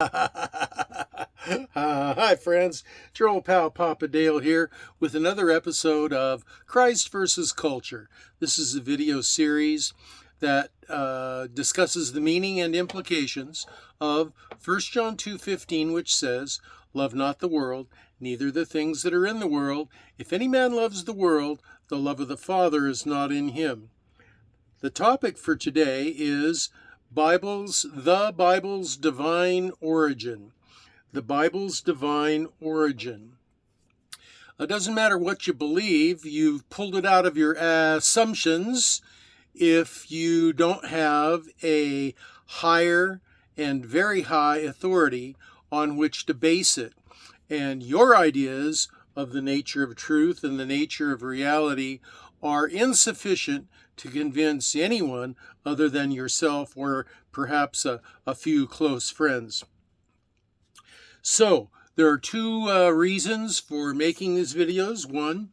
Hi, friends. Your old pal Papa Dale here with another episode of Christ versus Culture. This is a video series that discusses the meaning and implications of 1 John 2:15, which says, "Love not the world, neither the things that are in the world. If any man loves the world, the love of the Father is not in him." The topic for today is the Bible's divine origin. The Bible's divine origin. It doesn't matter what you believe, you've pulled it out of your assumptions if you don't have a higher and very high authority on which to base it. And your ideas of the nature of truth and the nature of reality are insufficient to convince anyone other than yourself or perhaps a few close friends. So, there are two reasons for making these videos. One,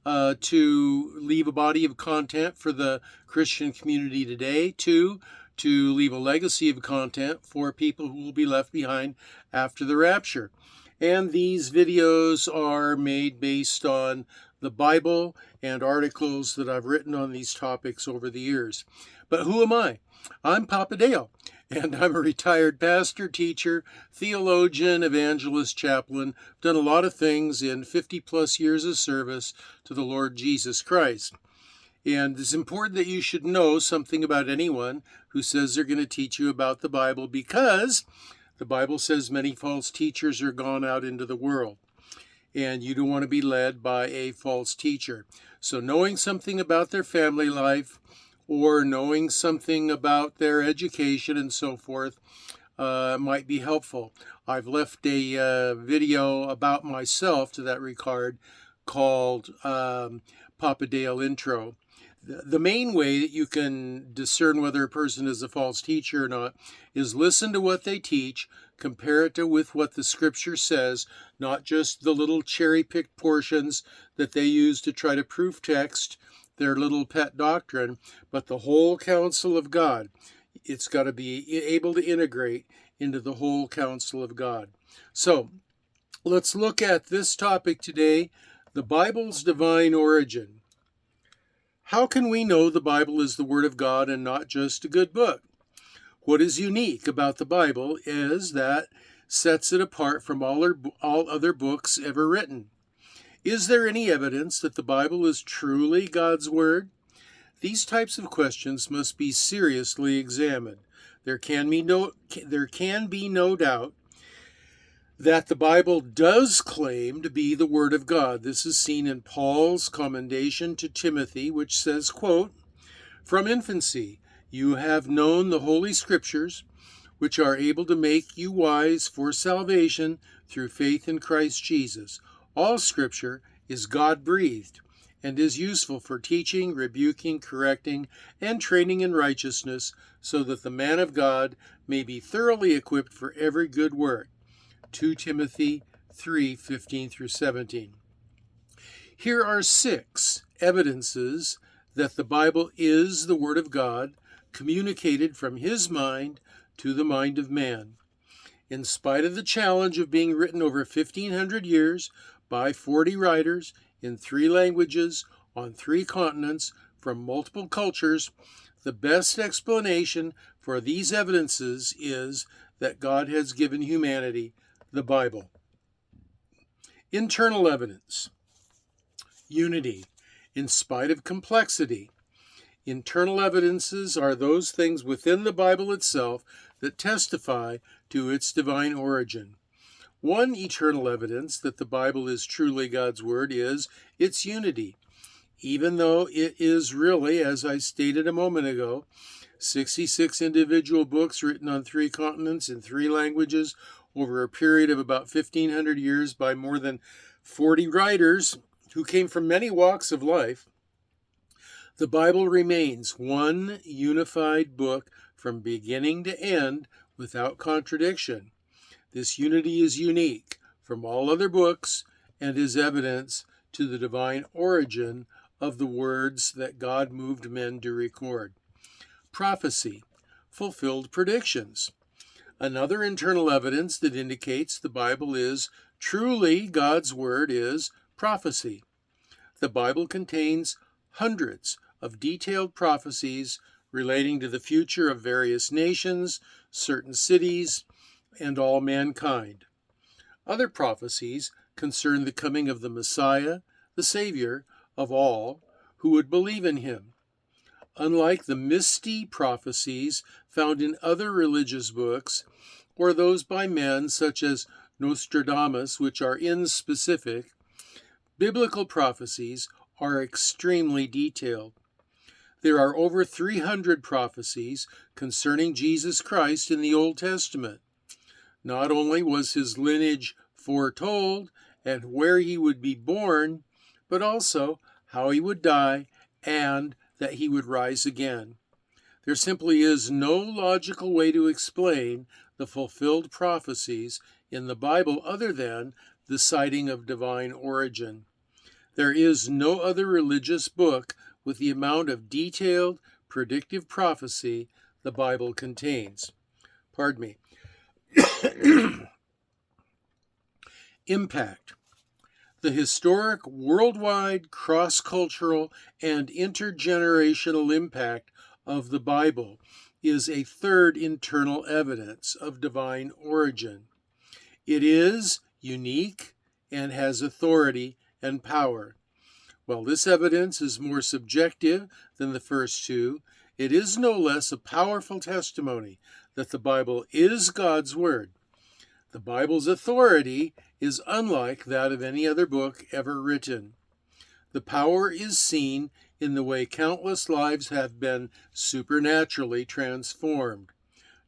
to leave a body of content for the Christian community today. Two, to leave a legacy of content for people who will be left behind after the rapture. And these videos are made based on the Bible and articles that I've written on these topics over the years. But who am I? I'm Papa Dale, and I'm a retired pastor, teacher, theologian, evangelist, chaplain. Done a lot of things in 50 plus years of service to the Lord Jesus Christ. And it's important that you should know something about anyone who says they're going to teach you about the Bible, because the Bible says many false teachers are gone out into the world, and you don't want to be led by a false teacher. So knowing something about their family life or knowing something about their education and so forth might be helpful. I've left a video about myself to that regard called Papa Dale Intro. The main way that you can discern whether a person is a false teacher or not is listen to what they teach, compare it with what the scripture says, not just the little cherry-picked portions that they use to try to proof text their little pet doctrine, but the whole counsel of God. It's got to be able to integrate into the whole counsel of God. So let's look at this topic today, the Bible's divine origin. How can we know the Bible is the Word of God and not just a good book? What is unique about the Bible is that sets it apart from all other books ever written. Is there any evidence that the Bible is truly God's Word? These types of questions must be seriously examined. There can be no doubt that the Bible does claim to be the Word of God. This is seen in Paul's commendation to Timothy, which says, quote, "From infancy you have known the Holy Scriptures, which are able to make you wise for salvation through faith in Christ Jesus. All Scripture is God-breathed and is useful for teaching, rebuking, correcting, and training in righteousness, so that the man of God may be thoroughly equipped for every good work." 2 Timothy 3:15 through 17. Here are 6 evidences that the Bible is the Word of God, communicated from His mind to the mind of man. In spite of the challenge of being written over 1,500 years by 40 writers in 3 languages on 3 continents from multiple cultures, the best explanation for these evidences is that God has given humanity the Bible. Internal evidence. Unity. In spite of complexity, internal evidences are those things within the Bible itself that testify to its divine origin. One eternal evidence that the Bible is truly God's Word is its unity. Even though it is really, as I stated a moment ago, 66 individual books written on 3 continents in 3 languages over a period of about 1,500 years by more than 40 writers who came from many walks of life, the Bible remains one unified book from beginning to end without contradiction. This unity is unique from all other books and is evidence to the divine origin of the words that God moved men to record. Prophecy. Fulfilled predictions. Another internal evidence that indicates the Bible is truly God's Word is prophecy. The Bible contains hundreds of detailed prophecies relating to the future of various nations, certain cities, and all mankind. Other prophecies concern the coming of the Messiah, the Savior of all who would believe in him. Unlike the misty prophecies found in other religious books, or those by men such as Nostradamus, which are inspecific, biblical prophecies are extremely detailed. There are over 300 prophecies concerning Jesus Christ in the Old Testament. Not only was his lineage foretold and where he would be born, but also how he would die and that he would rise again. There simply is no logical way to explain the fulfilled prophecies in the Bible other than the citing of divine origin. There is no other religious book with the amount of detailed, predictive prophecy the Bible contains. Pardon me. Impact. The historic, worldwide, cross-cultural, and intergenerational impact of the Bible is a third internal evidence of divine origin. It is unique and has authority and power. While this evidence is more subjective than the first two, it is no less a powerful testimony that the Bible is God's Word. The Bible's authority is unlike that of any other book ever written. The power is seen in the way countless lives have been supernaturally transformed.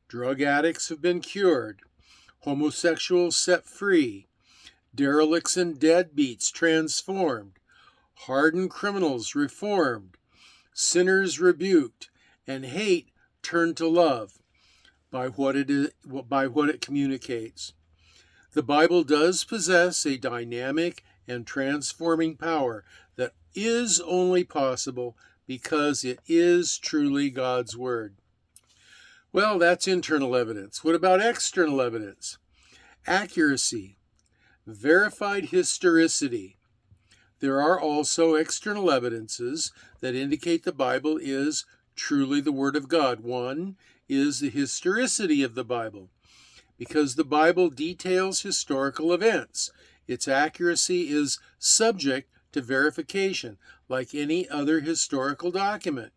Drug addicts have been cured, homosexuals set free, derelicts and deadbeats transformed, hardened criminals reformed, sinners rebuked, and hate turned to love by what it communicates. The Bible does possess a dynamic and transforming power that is only possible because it is truly God's Word. Well, that's internal evidence. What about external evidence? Accuracy, verified historicity. There are also external evidences that indicate the Bible is truly the Word of God. One is the historicity of the Bible. Because the Bible details historical events, its accuracy is subject to verification, like any other historical document.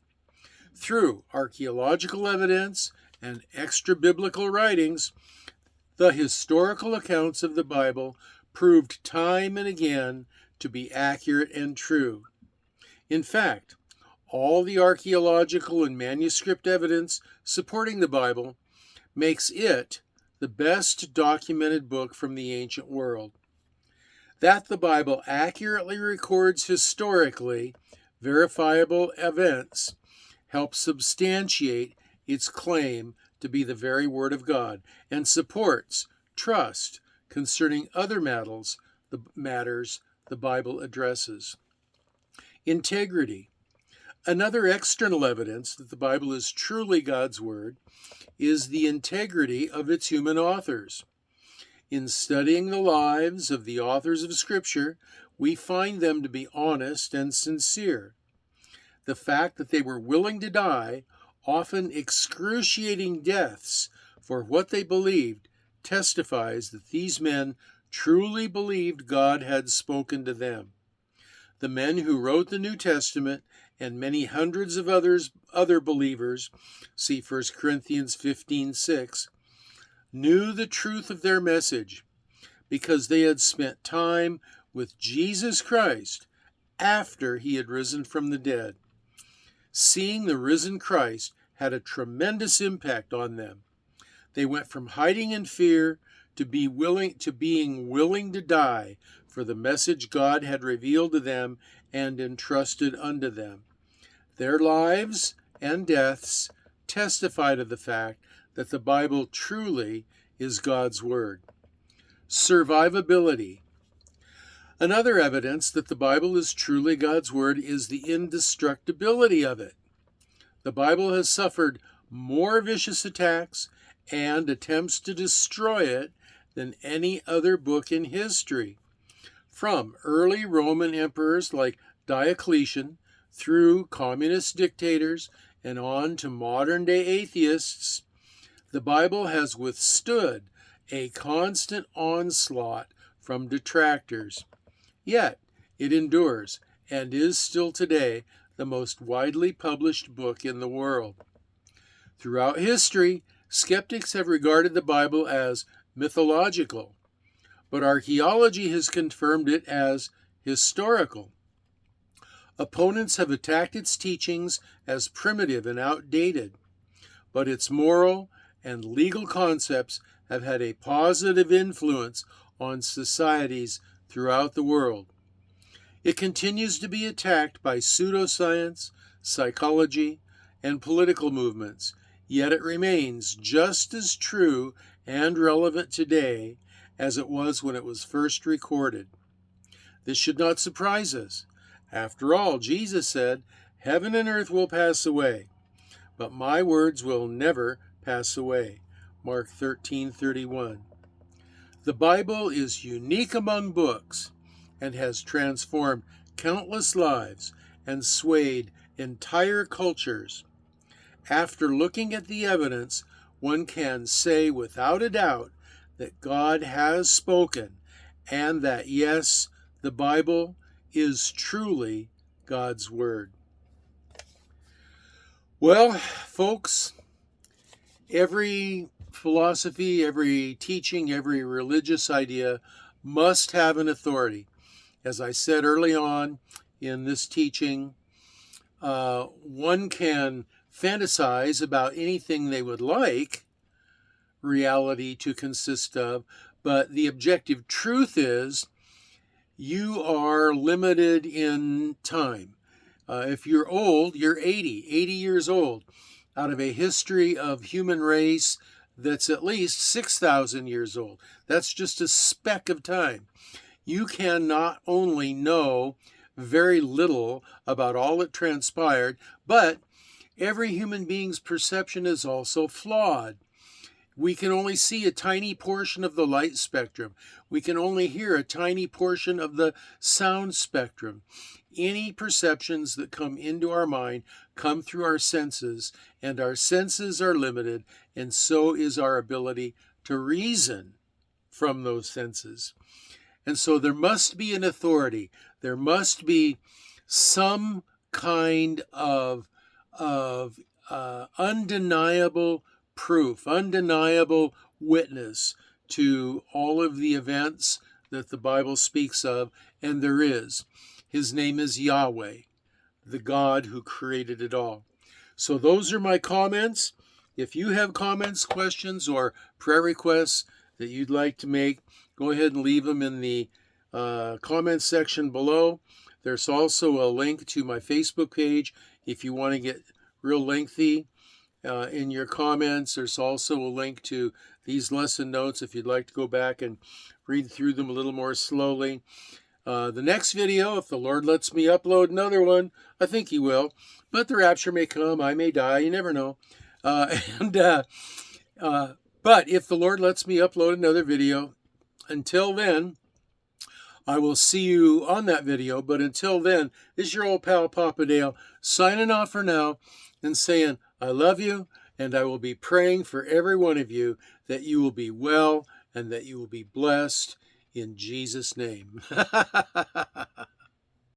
Through archaeological evidence and extra-biblical writings, the historical accounts of the Bible proved time and again to be accurate and true. In fact, all the archaeological and manuscript evidence supporting the Bible makes it the best documented book from the ancient world. That the Bible accurately records historically verifiable events helps substantiate its claim to be the very Word of God and supports trust concerning other matters the Bible addresses. Integrity. Another external evidence that the Bible is truly God's Word is the integrity of its human authors. In studying the lives of the authors of Scripture, we find them to be honest and sincere. The fact that they were willing to die, often excruciating deaths, for what they believed testifies that these men truly believed God had spoken to them. The men who wrote the New Testament and many hundreds of other believers, see 1 Corinthians 15:6, knew the truth of their message because they had spent time with Jesus Christ after he had risen from the dead. Seeing the risen Christ had a tremendous impact on them. They went from hiding in fear to being willing to die for the message God had revealed to them and entrusted unto them. Their lives and deaths testify to the fact that the Bible truly is God's Word. Survivability. Another evidence that the Bible is truly God's Word is the indestructibility of it. The Bible has suffered more vicious attacks and attempts to destroy it than any other book in history. From early Roman emperors like Diocletian through communist dictators and on to modern-day atheists, the Bible has withstood a constant onslaught from detractors. Yet, it endures and is still today the most widely published book in the world. Throughout history, skeptics have regarded the Bible as mythological, but archaeology has confirmed it as historical. Opponents have attacked its teachings as primitive and outdated, but its moral and legal concepts have had a positive influence on societies throughout the world. It continues to be attacked by pseudoscience, psychology, and political movements, yet it remains just as true and relevant today as it was when it was first recorded. This should not surprise us. After all, Jesus said, "Heaven and earth will pass away, but my words will never pass away." Mark 13:31. The Bible is unique among books and has transformed countless lives and swayed entire cultures. After looking at the evidence, one can say without a doubt that God has spoken and that, yes, the Bible is truly God's Word. Well, folks, every philosophy, every teaching, every religious idea must have an authority. As I said early on in this teaching, one can fantasize about anything they would like reality to consist of, but the objective truth is you are limited in time. If you're old, you're 80 years old. Out of a history of human race that's at least 6,000 years old. That's just a speck of time. You can not only know very little about all that transpired, but every human being's perception is also flawed. We can only see a tiny portion of the light spectrum. We can only hear a tiny portion of the sound spectrum. Any perceptions that come into our mind come through our senses, and our senses are limited, and so is our ability to reason from those senses. And so there must be an authority. There must be some kind of undeniable proof, undeniable witness to all of the events that the Bible speaks of, and there is. His name is Yahweh, the God who created it all. So those are my comments. If you have comments, questions, or prayer requests that you'd like to make, go ahead and leave them in the comments section below. There's also a link to my Facebook page if you want to get real lengthy in your comments. There's also a link to these lesson notes if you'd like to go back and read through them a little more slowly. The next video, if the Lord lets me upload another one, I think He will, but the rapture may come, I may die, you never know. But if the Lord lets me upload another video, until then, I will see you on that video. But until then, this is your old pal Papa Dale signing off for now and saying, I love you, and I will be praying for every one of you that you will be well and that you will be blessed in Jesus' name.